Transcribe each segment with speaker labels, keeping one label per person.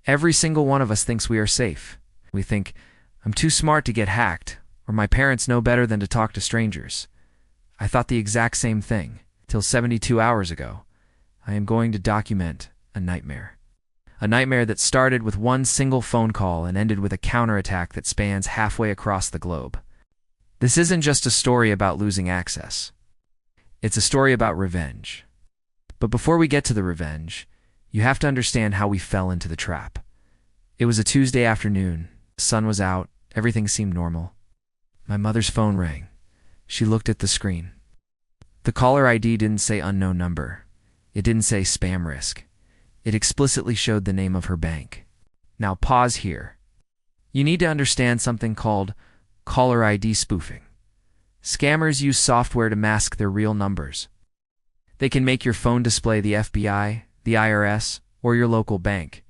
Speaker 1: Every single one of us thinks we are safe. We think, I'm too smart to get hacked, or my parents know better than to talk to strangers. I thought the exact same thing, till 72 hours ago. I am going to document a nightmare. A nightmare that started with one single phone call and ended with a counterattack that spans halfway across the globe. This isn't just a story about losing access. It's a story about revenge. But before we get to the revenge, you have to understand how we fell into the trap. It was a Tuesday afternoon. The sun was out. Everything seemed normal. My mother's phone rang. She looked at the screen. The caller ID didn't say unknown number. It didn't say spam risk. It explicitly showed the name of her bank. Now pause here. You need to understand something called caller ID spoofing. Scammers use software to mask their real numbers. They can make your phone display the FBI, the IRS, or your local bank.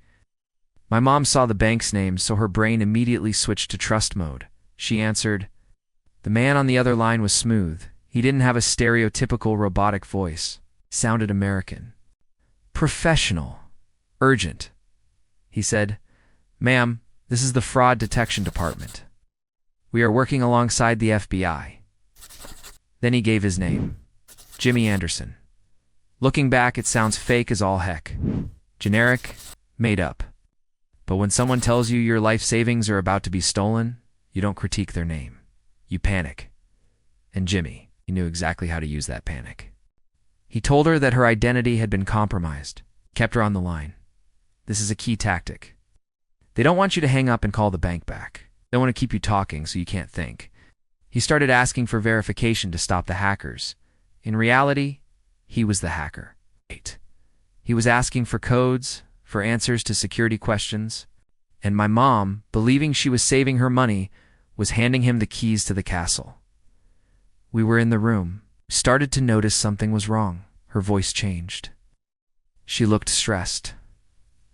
Speaker 1: My mom saw the bank's name, so her brain immediately switched to trust mode. She answered. The man on the other line was smooth. He didn't have a stereotypical robotic voice. Sounded American. Professional. Urgent. He said, Ma'am, this is the fraud detection department. We are working alongside the FBI. Then he gave his name. Jimmy Anderson. Looking back, it sounds fake as all heck. Generic, made up. But when someone tells you your life savings are about to be stolen, you don't critique their name. You panic. And Jimmy, he knew exactly how to use that panic. He told her that her identity had been compromised, kept her on the line. This is a key tactic. They don't want you to hang up and call the bank back. They want to keep you talking so you can't think. He started asking for verification to stop the hackers. In reality, he was the hacker. He was asking for codes, for answers to security questions, and my mom, believing she was saving her money, was handing him the keys to the castle. We were in the room, started to notice something was wrong. Her voice changed. She looked stressed.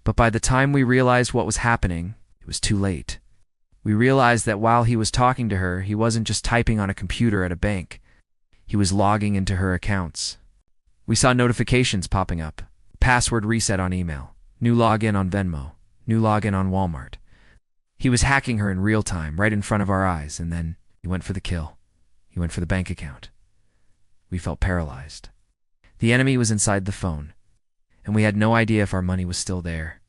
Speaker 1: But by the time we realized what was happening, it was too late. We realized that while he was talking to her, he wasn't just typing on a computer at a bank. He was logging into her accounts. We saw notifications popping up. Password reset on email. New login on Venmo. New login on Walmart. He was hacking her in real time, right in front of our eyes, and then he went for the kill. He went for the bank account. We felt paralyzed. The enemy was inside the phone, and we had no idea if our money was still there.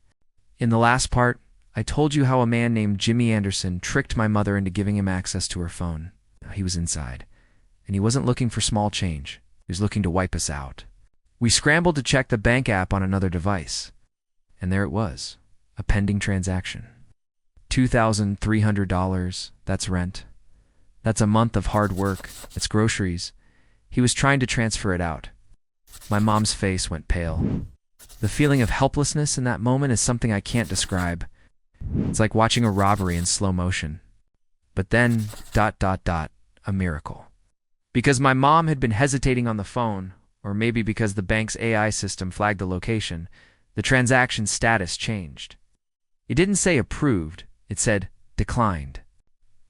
Speaker 1: In the last part, I told you how a man named Jimmy Anderson tricked my mother into giving him access to her phone. He was inside, and he wasn't looking for small change. He was looking to wipe us out. We scrambled to check the bank app on another device, and there it was, a pending transaction. $2,300, that's rent. That's a month of hard work, it's groceries. He was trying to transfer it out. My mom's face went pale. The feeling of helplessness in that moment is something I can't describe. It's like watching a robbery in slow motion. But then, a miracle. Because my mom had been hesitating on the phone, or maybe because the bank's AI system flagged the location, the transaction status changed. It didn't say approved, it said declined.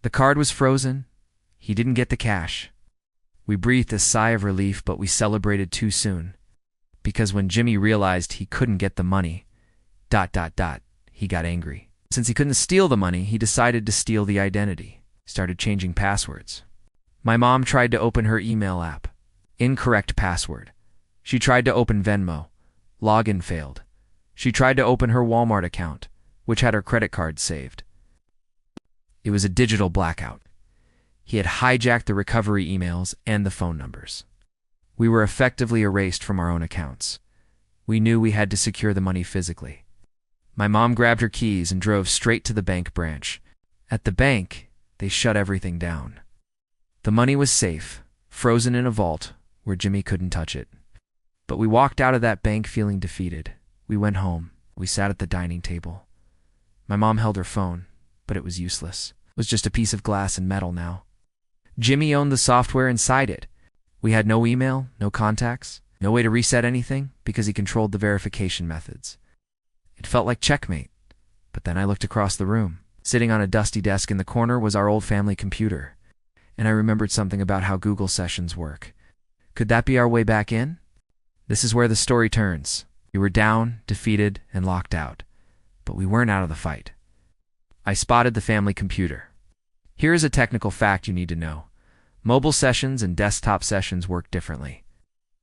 Speaker 1: The card was frozen. He didn't get the cash. We breathed a sigh of relief, but we celebrated too soon. Because when Jimmy realized he couldn't get the money, he got angry. Since he couldn't steal the money, he decided to steal the identity. Started changing passwords. My mom tried to open her email app. Incorrect password. She tried to open Venmo. Login failed. She tried to open her Walmart account, which had her credit card saved. It was a digital blackout. He had hijacked the recovery emails and the phone numbers. We were effectively erased from our own accounts. We knew we had to secure the money physically. My mom grabbed her keys and drove straight to the bank branch. At the bank, they shut everything down. The money was safe, frozen in a vault where Jimmy couldn't touch it. But we walked out of that bank feeling defeated. We went home. We sat at the dining table. My mom held her phone, but it was useless. It was just a piece of glass and metal now. Jimmy owned the software inside it. We had no email, no contacts, no way to reset anything because he controlled the verification methods. It felt like checkmate. But then I looked across the room. Sitting on a dusty desk in the corner was our old family computer. And I remembered something about how Google sessions work. Could that be our way back in? This is where the story turns. We were down, defeated, and locked out. but we weren't out of the fight. I spotted the family computer. Here is a technical fact you need to know. Mobile sessions and desktop sessions work differently.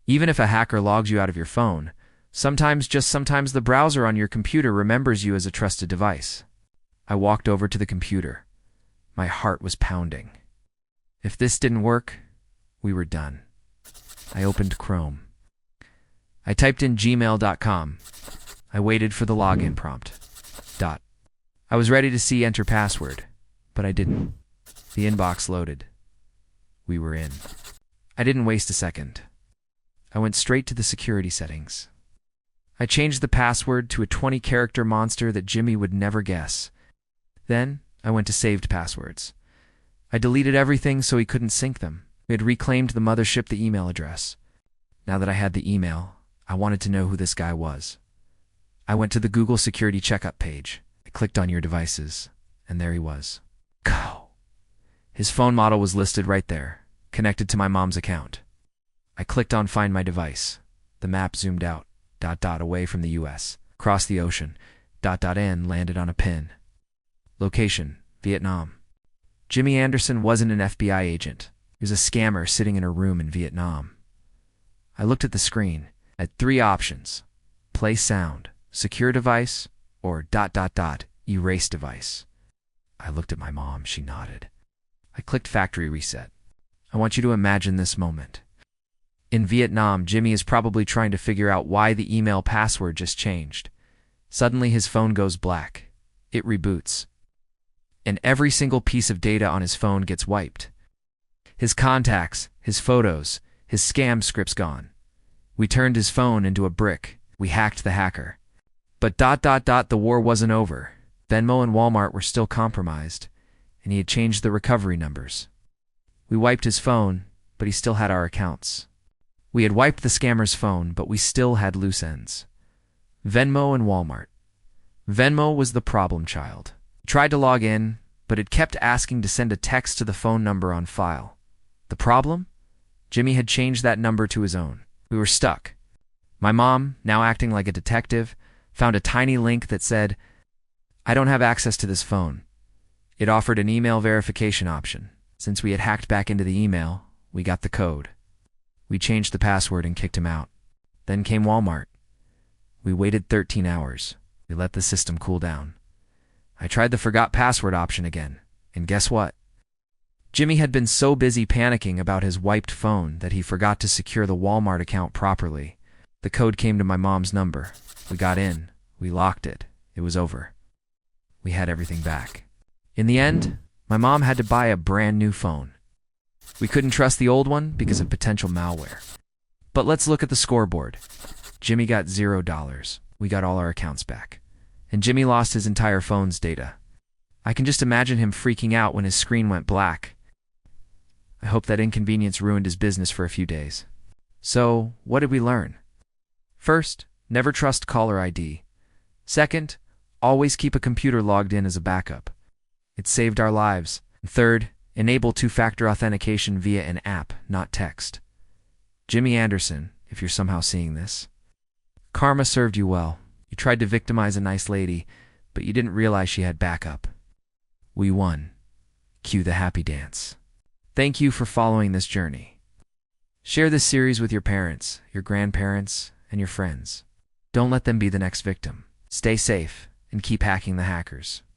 Speaker 1: Even if a hacker logs you out of your phone, sometimes the browser on your computer remembers you as a trusted device. I walked over to the computer. My heart was pounding. If this didn't work, we were done. I opened Chrome. I typed in gmail.com. I waited for the login prompt. I was ready to see enter password, but I didn't. The inbox loaded. We were in. I didn't waste a second. I went straight to the security settings. I changed the password to a 20-character monster that Jimmy would never guess. Then, I went to saved passwords. I deleted everything so he couldn't sync them. We had reclaimed the mothership, the email address. Now that I had the email, I wanted to know who this guy was. I went to the Google security checkup page. I clicked on your devices, and there he was. Go! His phone model was listed right there, connected to my mom's account. I clicked on Find My Device. The map zoomed out, away from the US, across the ocean, N landed on a pin. Location, Vietnam. Jimmy Anderson wasn't an FBI agent. He was a scammer sitting in a room in Vietnam. I looked at the screen, at 3 options: play sound, secure device, or ... erase device. I looked at my mom. She nodded. I clicked factory reset. I want you to imagine this moment. In Vietnam, Jimmy is probably trying to figure out why the email password just changed. Suddenly his phone goes black. It reboots. And every single piece of data on his phone gets wiped. His contacts, his photos, his scam scripts gone. We turned his phone into a brick. We hacked the hacker. But ... the war wasn't over. Venmo and Walmart were still compromised, and he had changed the recovery numbers. We wiped his phone, but he still had our accounts. We had wiped the scammer's phone, but we still had loose ends. Venmo and Walmart. Venmo was the problem child. He tried to log in, but it kept asking to send a text to the phone number on file. The problem? Jimmy had changed that number to his own. We were stuck. My mom, now acting like a detective, found a tiny link that said, "I don't have access to this phone." It offered an email verification option. Since we had hacked back into the email, we got the code. We changed the password and kicked him out. Then came Walmart. We waited 13 hours. We let the system cool down. I tried the forgot password option again, and guess what? Jimmy had been so busy panicking about his wiped phone that he forgot to secure the Walmart account properly. The code came to my mom's number. We got in. We locked it. It was over. We had everything back. In the end, my mom had to buy a brand new phone. We couldn't trust the old one because of potential malware. But let's look at the scoreboard. Jimmy got $0. We got all our accounts back. And Jimmy lost his entire phone's data. I can just imagine him freaking out when his screen went black. I hope that inconvenience ruined his business for a few days. So, what did we learn? First, never trust caller ID. Second, always keep a computer logged in as a backup. It saved our lives. Third, enable 2-factor authentication via an app, not text. Jimmy Anderson, if you're somehow seeing this. Karma served you well. You tried to victimize a nice lady, but you didn't realize she had backup. We won. Cue the happy dance. Thank you for following this journey. Share this series with your parents, your grandparents, and your friends. Don't let them be the next victim. Stay safe and keep hacking the hackers.